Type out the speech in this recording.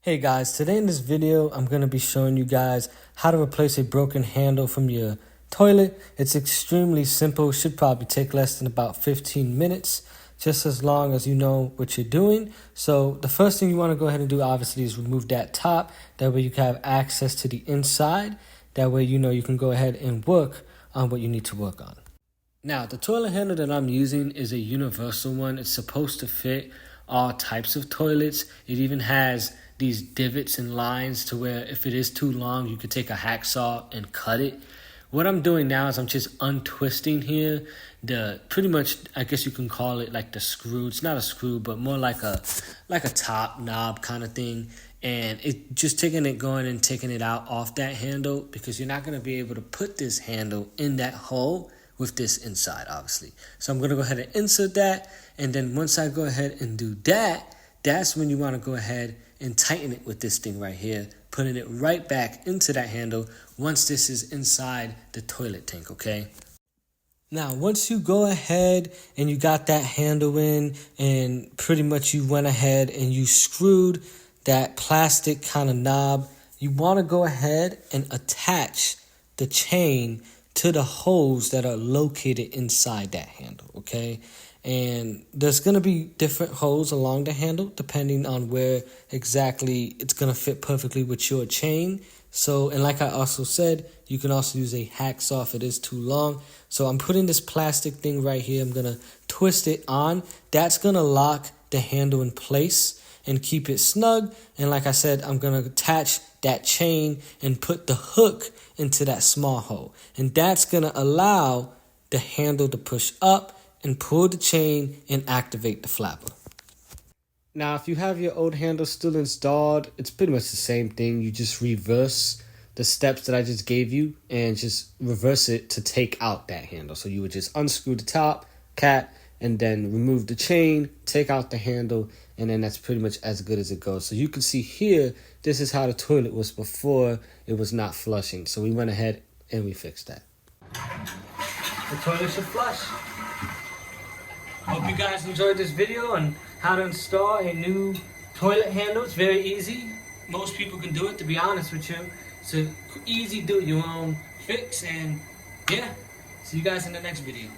Hey guys, today in this video, I'm going to be showing you guys how to replace a broken handle from your toilet. It's extremely simple, should probably take less than about 15 minutes, just as long as you know what you're doing. So the first thing you want to go ahead and do obviously is remove that top. That way you can have access to the inside. That way you know you can go ahead and work on what you need to work on. Now, the toilet handle that I'm using is a universal one. It's supposed to fit all types of toilets. It even has these divots and lines to where if it is too long, you could take a hacksaw and cut it. What I'm doing now is I'm just untwisting here pretty much, I guess you can call it like the screw. It's not a screw, but more like a top knob kind of thing. And it just taking it out off that handle, because you're not going to be able to put this handle in that hole with this inside, obviously. So I'm going to go ahead and insert that. And then once I go ahead and do that, that's when you want to go ahead and tighten it with this thing right here, putting it right back into that handle once this is inside the toilet tank, okay? Now, once you go ahead and you got that handle in and pretty much you went ahead and you screwed that plastic kind of knob, you want to go ahead and attach the chain to the holes that are located inside that handle, okay? And there's going to be different holes along the handle depending on where exactly it's going to fit perfectly with your chain. So, and like I also said, you can also use a hacksaw if it is too long. So I'm putting this plastic thing right here. I'm going to twist it on. That's going to lock the handle in place and keep it snug. And like I said, I'm going to attach that chain and put the hook into that small hole. And that's going to allow the handle to push up and pull the chain and activate the flapper. Now, if you have your old handle still installed, it's pretty much the same thing. You just reverse the steps that I just gave you and just reverse it to take out that handle. So you would just unscrew the top cap and then remove the chain, take out the handle, and then that's pretty much as good as it goes. So you can see here, this is how the toilet was before it was not flushing. So we went ahead and we fixed that. The toilet should flush. Hope you guys enjoyed this video on how to install a new toilet handle. It's very easy. Most people can do it, to be honest with you. It's an easy do-it-your-own fix, and yeah, see you guys in the next video.